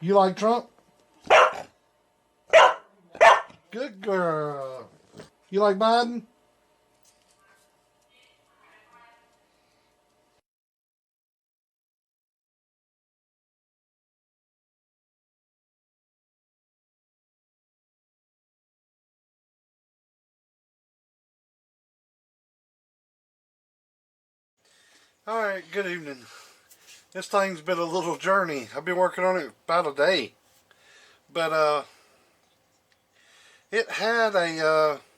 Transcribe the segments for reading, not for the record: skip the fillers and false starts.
You like Trump? Good girl. You like Biden? Alright, good evening. This thing's been a little journey. I've been working on it about a day. But it had a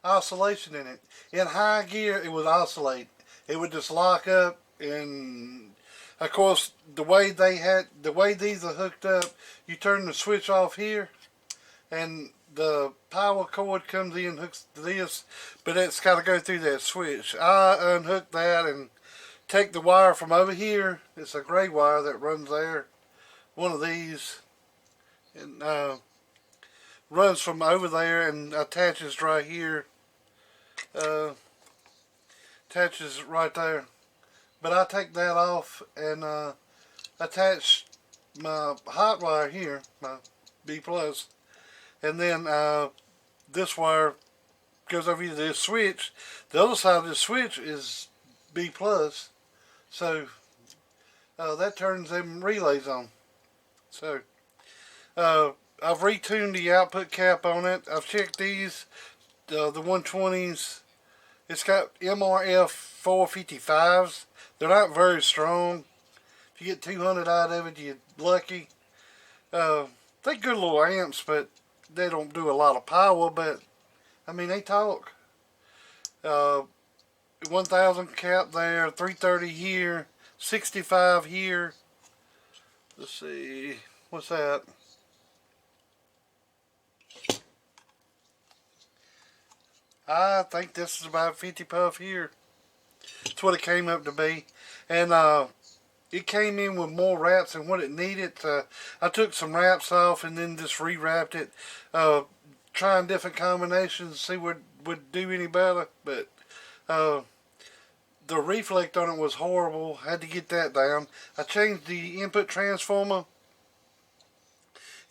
oscillation in it. In high gear it would oscillate. It would just lock up, and of course the way these are hooked up, you turn the switch off here and the power cord comes in, hooks to this, but it's got to go through that switch. I unhook that and take the wire from over here. It's a gray wire that runs there, one of these, and runs from over there and attaches right here, attaches right there. But I take that off and attach my hot wire here, my B plus, and then this wire goes over to this switch. The other side of this switch is B plus, so that turns them relays on. So I've retuned the output cap on it. I've checked these, the 120s. It's got MRF 455s. They're not very strong. If you get 200 out of it, you're lucky. They're good little amps, but they don't do a lot of power. But I mean, they talk. 1000 cap there, 330 here, 65 here. Let's see, what's that? I think this is about 50 puff here. That's what it came up to be. And it came in with more wraps than what it needed. I took some wraps off and then just rewrapped it. Trying different combinations, see what would do any better. But the reflect on it was horrible. Had to get that down. I changed the input transformer.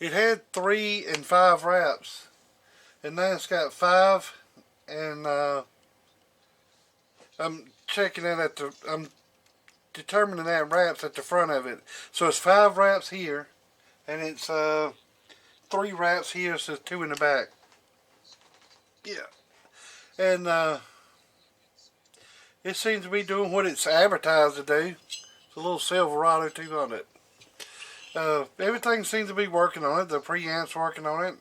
It had 3 and 5 wraps, and now it's got 5. And I'm checking it I'm determining that wraps at the front of it. So it's 5 wraps here, and it's 3 wraps here, so it's 2 in the back. Yeah. And it seems to be doing what it's advertised to do. It's a little Silverado 200. Everything seems to be working on it. The preamp's working on it.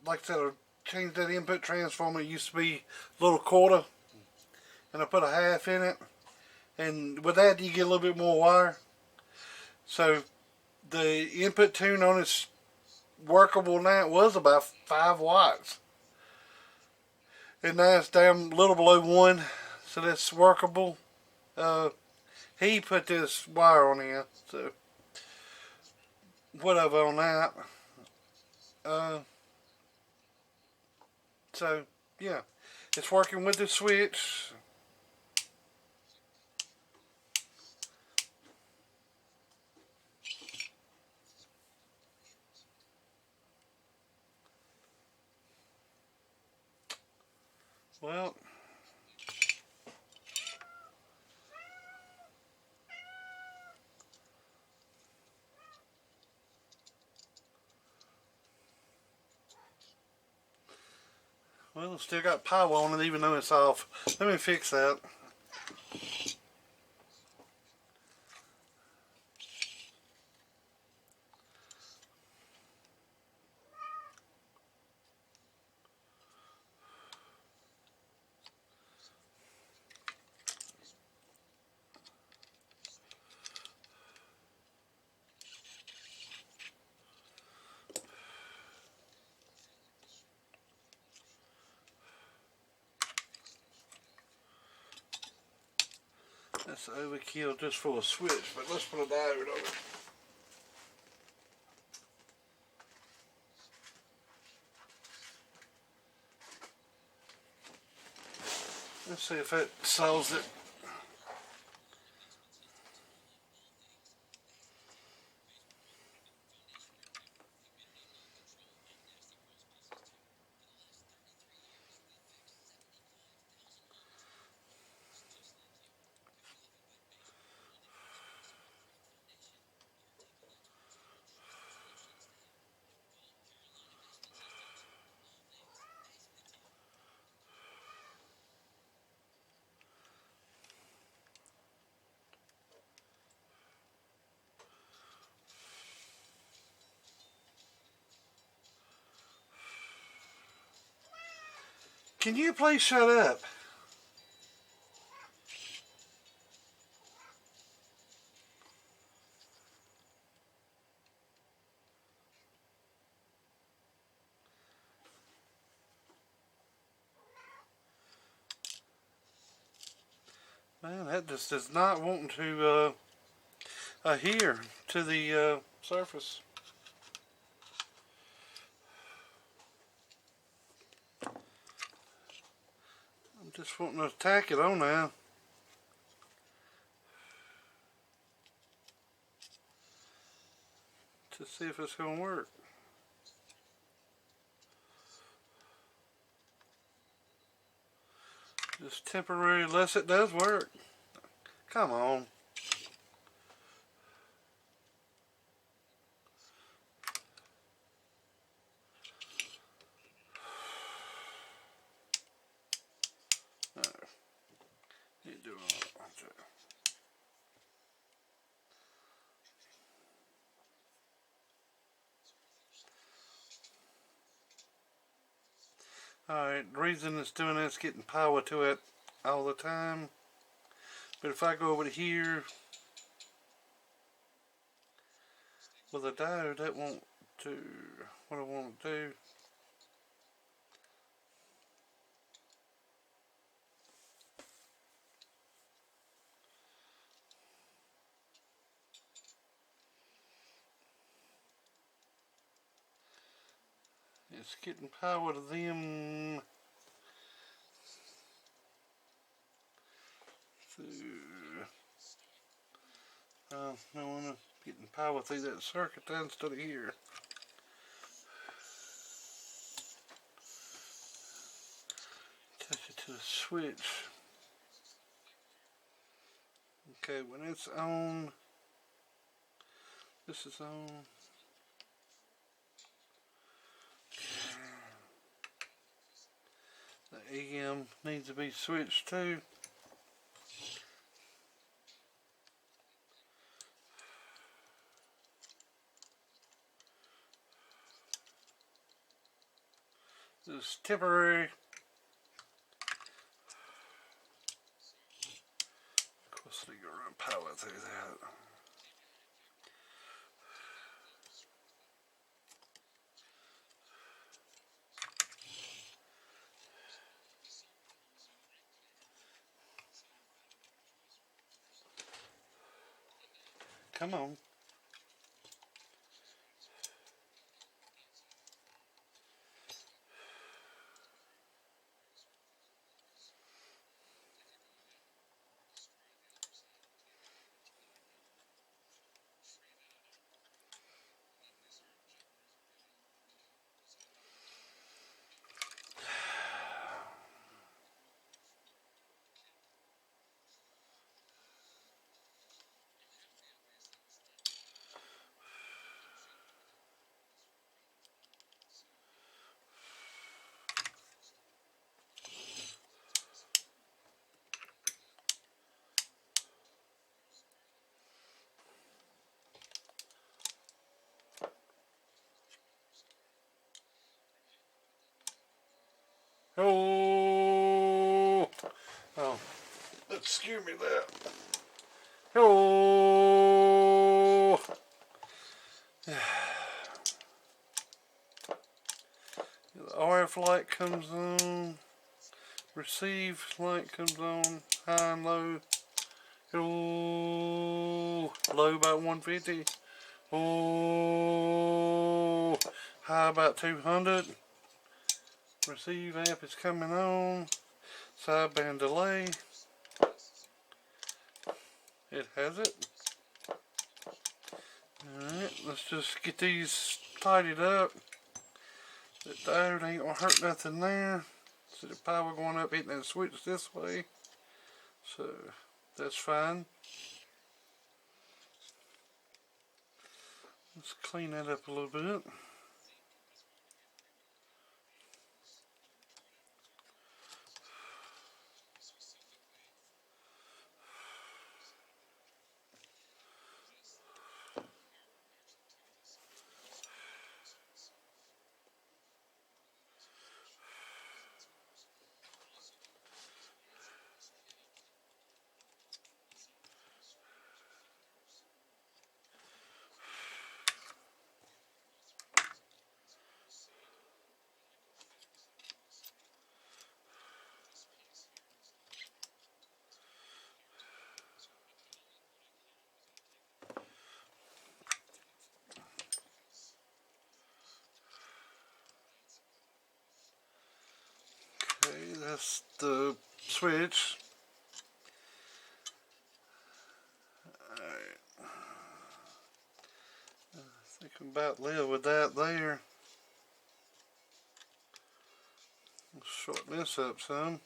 Like I said, I changed that input transformer. It used to be a little quarter, and I put a half in it. And with that, you get a little bit more wire. So the input tune on it's workable now. It was about 5 watts. And now it's down a little below 1, so that's workable. He put this wire on here, so whatever on that. So yeah, it's working with the switch. Well, it's still got power on it even though it's off. Let me fix that. That's overkill just for a switch, but let's put a diode on it. Let's see if that solves it. Can you please shut up? Man, that just is not wanting to adhere to the surface. I'm just wanting to tack it on now. To see if it's going to work. Just temporary, unless it does work. Come on. Ain't doing all that. Alright, the reason it's doing that's getting power to it all the time. But if I go over here with a diode, that won't do what I want to do. It's getting power to them. I want to getting power through that circuit instead of here. Touch it to the switch. Okay, when it's on, this is on. The AM needs to be switched too. This is temporary. Of course, they go run power through that. Come on. Oh, oh, that scared me that. Oh, the RF light comes on, receive light comes on, high and low. Oh, low about 150. Oh, high about 200. Receive amp is coming on. Sideband delay. It has it. Alright, let's just get these tidied up. The diode ain't gonna hurt nothing there. See the power going up, hitting that switch this way. So that's fine. Let's clean that up a little bit. Okay, that's the switch. Alright. I think I'm about live with that there. Let's shorten this up some.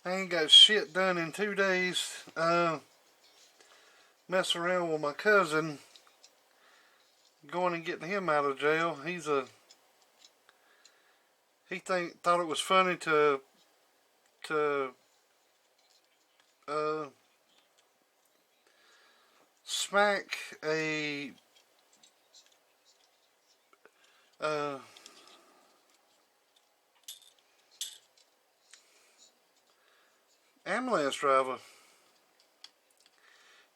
I ain't got shit done in 2 days. Messing around with my cousin, going and getting him out of jail. He thought it was funny to smack a ambulance driver,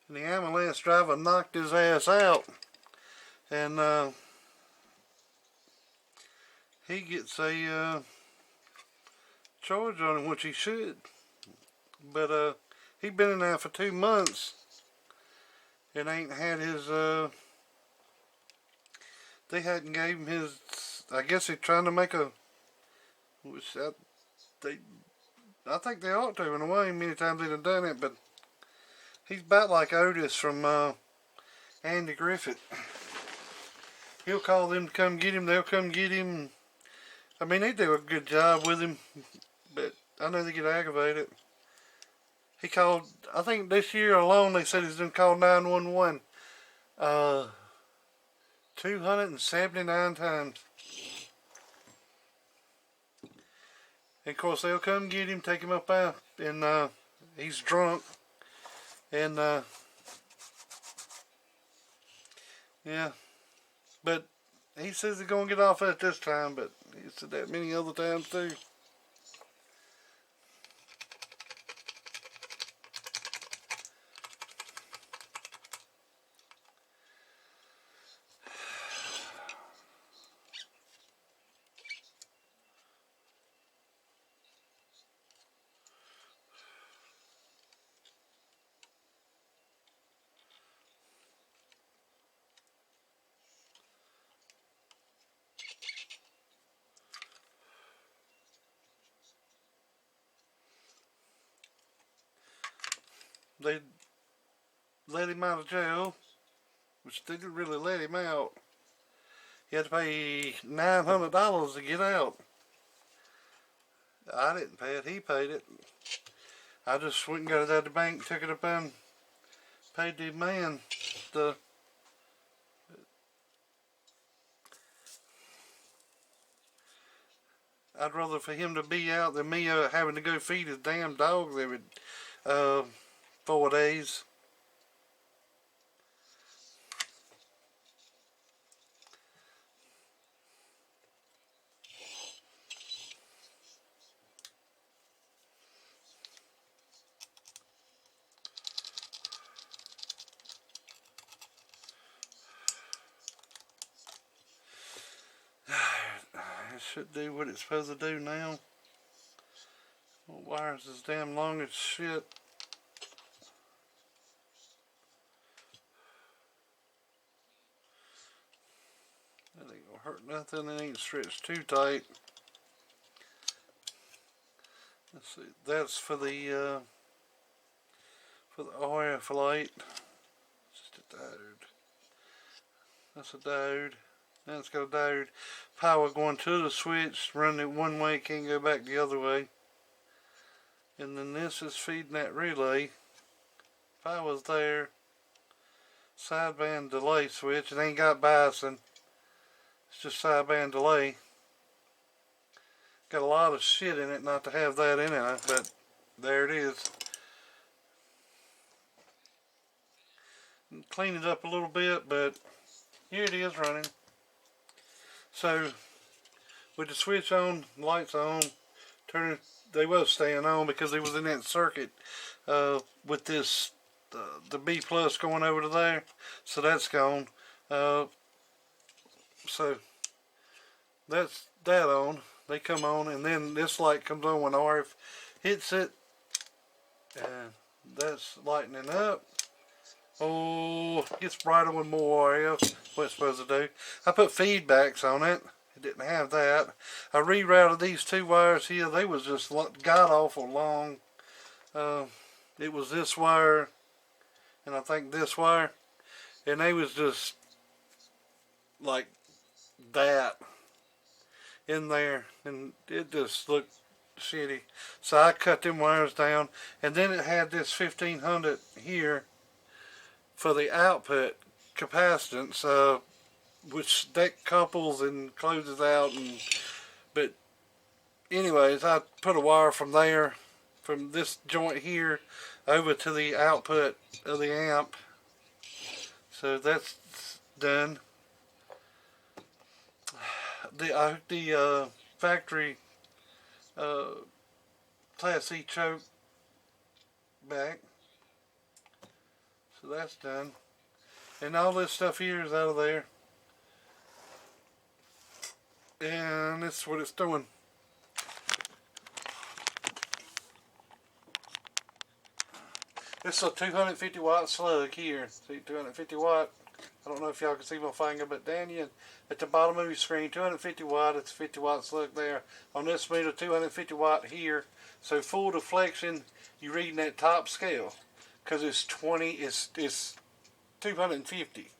and the ambulance driver knocked his ass out, and he gets a charge on him, which he should, but he been in there for 2 months and ain't had his they hadn't gave him his, I guess they're trying to make a, which I think they ought to in a way. Many times they've done it, but he's about like Otis from Andy Griffith. He'll call them to come get him. They'll come get him. I mean, they do a good job with him, but I know they get aggravated. He called, I think this year alone, they said he's done called 911 279 times. And of course, they'll come get him, take him up out, and he's drunk. And yeah, but he says he's gonna get off at this time, but he said that many other times too. They let him out of jail, which they didn't really let him out. He had to pay $900 to get out. I didn't pay it, he paid it. I just went and got it out of the bank, took it up and paid the man the I'd rather for him to be out than me having to go feed his damn dogs every 4 days. should do what it's supposed to do now. Wires is damn long as shit. That ain't gonna hurt nothing. It ain't stretched too tight. Let's see. That's for the RF light. Just a diode. That's a diode. Now it's got a diode. Power going to the switch, running it one way, can't go back the other way. And then this is feeding that relay. Power's there. Sideband delay switch. It ain't got biasing. It's just sideband delay. Got a lot of shit in it not to have that in it, but there it is. Clean it up a little bit, but here it is running. So with the switch on, lights on, turning, they was staying on because they was in that circuit with this the B plus going over to there, so that's gone. So that's that on. They come on, and then this light comes on when RF hits it, and that's lightening up. Oh, it gets brighter with more RF. What it's supposed to do. I put feedbacks on it. It didn't have that. I rerouted these two wires here. They was just god awful long. It was this wire, and I think this wire, and they was just like that in there, and it just looked shitty. So I cut them wires down, and then it had this 1500 here for the output capacitance, which that couples and closes out, and but anyways, I put a wire from there, from this joint here over to the output of the amp. So that's done. The factory Class C choke back. So that's done. And all this stuff here is out of there. And this is what it's doing. This is a 250 watt slug here. See, 250 watt. I don't know if y'all can see my finger, but down here at the bottom of your screen, 250 watt, it's a 50 watt slug there. On this meter, 250 watt here. So full deflection, you're reading that top scale. Because it's 250.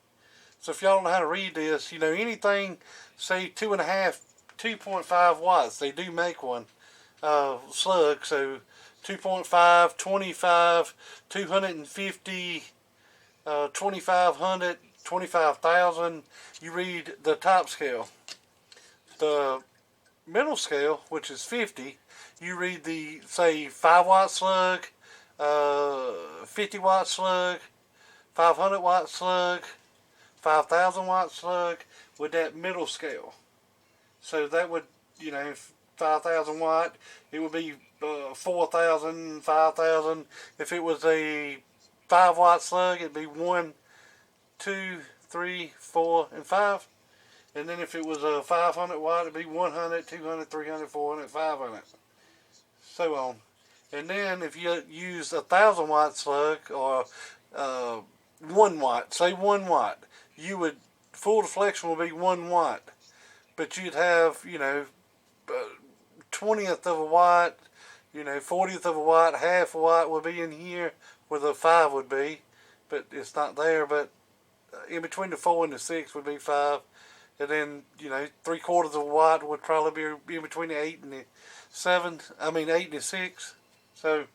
So if y'all don't know how to read this, you know, anything, say 2.5 watts, they do make one slug. So 2.5, 25, 250, 2500, 25,000, you read the top scale. The middle scale, which is 50, you read the, say, 5 watt slug, 50 watt slug, 500 watt slug, 5,000 watt slug with that middle scale. So that would, you know, 5,000 watt, it would be 4,000, 5,000. If it was a 5 watt slug, it'd be 1, 2, 3, 4, and 5. And then if it was a 500 watt, it'd be 100, 200, 300, 400, 500. So on. And then if you use a 1,000 watt slug or 1 watt, say 1 watt, you would, full deflection would be 1 watt. But you'd have, you know, 20th of a watt, you know, 40th of a watt, half a watt would be in here where the 5 would be. But it's not there, but in between the 4 and the 6 would be 5. And then, you know, 3/4 of a watt would probably be in between the 8 and the 7. I mean 8 and the 6. So,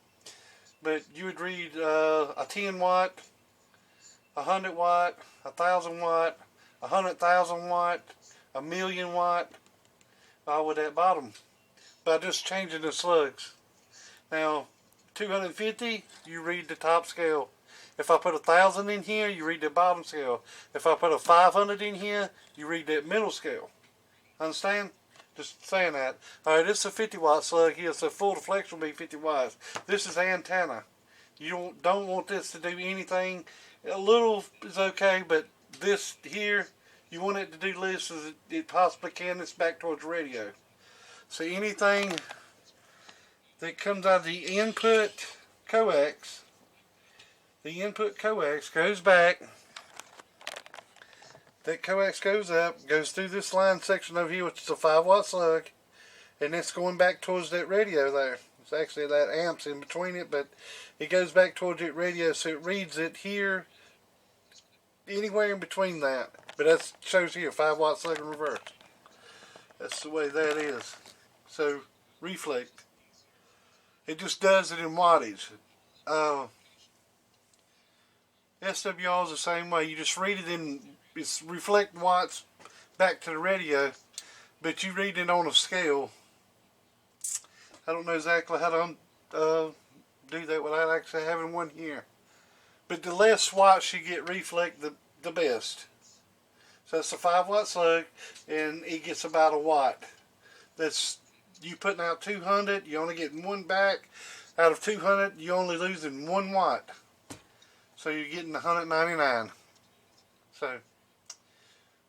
but you would read a 10 watt, 100 watt, 1,000 watt, 100,000 watt, 1,000,000 watt, all with that bottom, by just changing the slugs. Now, 250, you read the top scale. If I put 1,000 in here, you read the bottom scale. If I put a 500 in here, you read that middle scale. Understand? Just saying that. Alright, this is a 50 watt slug here, so full deflection will be 50 watts. This is antenna. You don't want this to do anything. A little is okay, but this here, you want it to do this as it possibly can. It's back towards radio. So anything that comes out of the input coax, goes back. That coax goes up, goes through this line section over here, which is a 5-watt slug, and it's going back towards that radio there. It's actually that amps in between it, but it goes back towards that radio, so it reads it here, anywhere in between that. But that shows here, 5-watt slug in reverse. That's the way that is. So, reflect. It just does it in wattage. SWR is the same way. You just read it in, it's reflect watts back to the radio, but you read it on a scale. I don't know exactly how to do that without actually having one here. But the less watts you get reflect, the best. So that's a 5-watt slug, and it gets about a watt. That's you putting out 200, you only getting one back. Out of 200, you only losing 1 watt. So you're getting 199. So,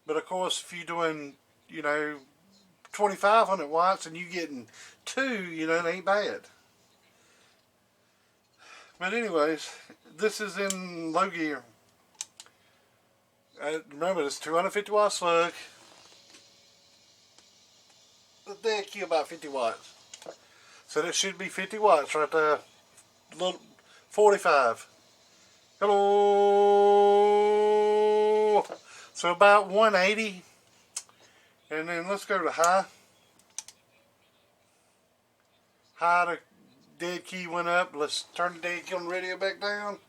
but of course, if you're doing, 2,500 watts and you getting 2, it ain't bad. But anyways, this is in low gear. Remember, this 250-watt slug. The deck you about 50 watts. So that should be 50 watts right there. Little 45. Hello. So about 180. And then let's go to high. High, the dead key went up. Let's turn the dead key on the radio back down.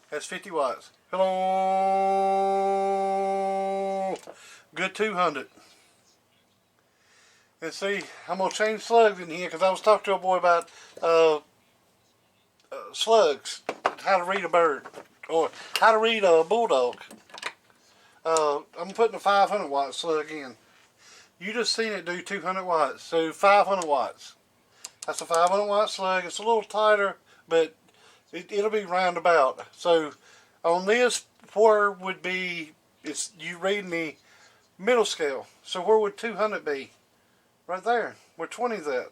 That's 50 watts. Hello. Good 200. And see, I'm going to change slugs in here because I was talking to a boy about slugs, how to read a bird, or how to read a bulldog. I'm putting a 500 watt slug in. You just seen it do 200 watts, so 500 watts. That's a 500 watt slug. It's a little tighter, but it'll be roundabout. So on this, where would be, it's you reading the middle scale. So where would 200 be? Right there, where 20's at.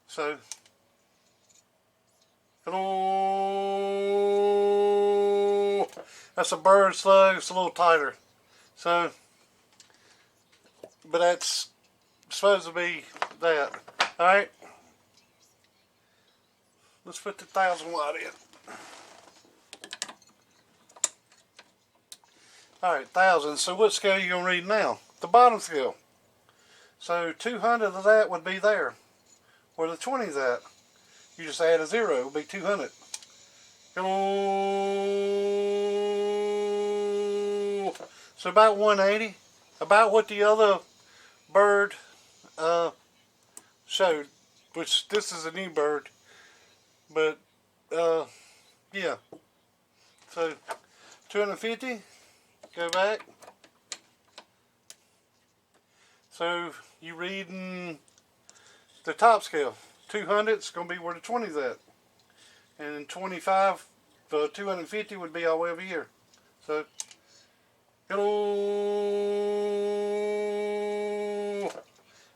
So, hello. That's a bird slug. It's a little tighter. So, but that's supposed to be that. All right. Let's put the 1,000 watt in. All right, 1,000. So what scale are you gonna read now? The bottom scale. So 200 of that would be there, where the 20's at. You just add a 0, it would be 200. Hello. So about 180, about what the other bird showed, which this is a new bird, but yeah. So 250, go back. So you reading the top scale. 200 is going to be where the 20's at. And 25, 250 would be all the way over here. So, hello.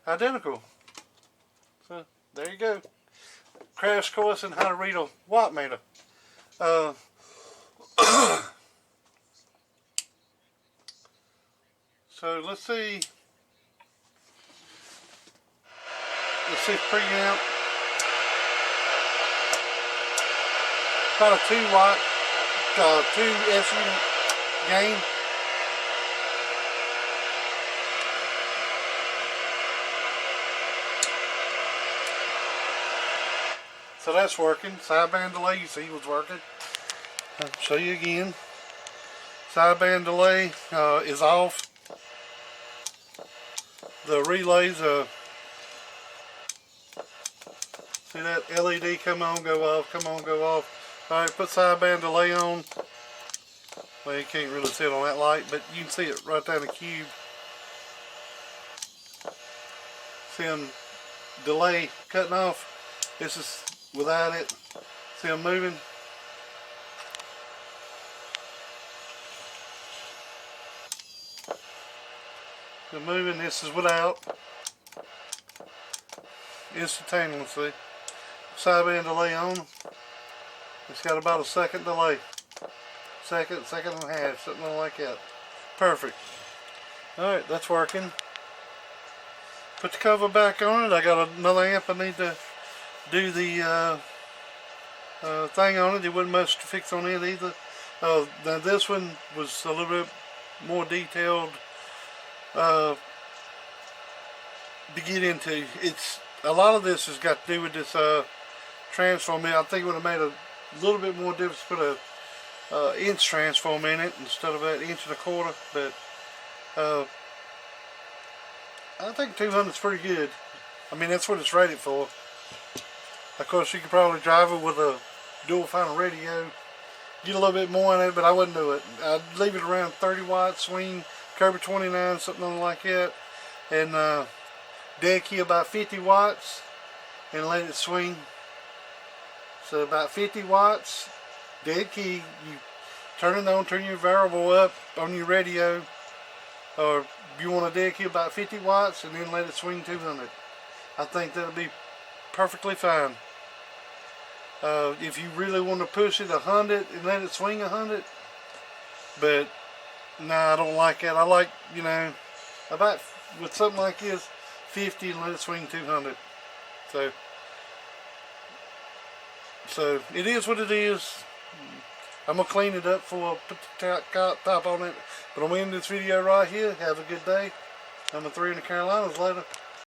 Identical. So, there you go. Crash course in how to read a watt meter. So, let's see. Let's see preamp. About a 2 watt, 2 S unit gain. So that's working. Sideband delay, you see was working. I'll show you again. Sideband delay is off. The relays see that LED come on, go off, come on, go off. Alright, put sideband delay on. Well, you can't really see it on that light, but you can see it right down the cube. See them delay cutting off. This is without it. See them moving. the moving. This is without. Instantaneously. Sideband delay on. It's got about a second delay. Second and a half, something like that. Perfect. Alright, that's working. Put the cover back on it. I got another amp I need to do the thing on it. It wasn't much to fix on it either. Now this one was a little bit more detailed to get into. It's a lot of this has got to do with this transform. I think it would have made a little bit more difference to put a inch transform in it instead of that 1.25 inch. But I think 200 is pretty good. I mean, that's what it's rated for. Of course, you could probably drive it with a dual final radio, get a little bit more in it, but I wouldn't do it. I'd leave it around 30 watts swing, Kirby 29, something like that, and dead key about 50 watts, and let it swing. So about 50 watts, dead key. You turn it on, turn your variable up on your radio, or you want a dead key about 50 watts, and then let it swing 200. I think that'll be perfectly fine. If you really want to push it 100 and let it swing 100, but nah, I don't like that. I like, you know, about with something like this, 50 and let it swing 200. So it is what it is. I'm gonna clean it up before I put the top on it. But I'm gonna end this video right here. Have a good day. Number 3 in the Carolinas. Later.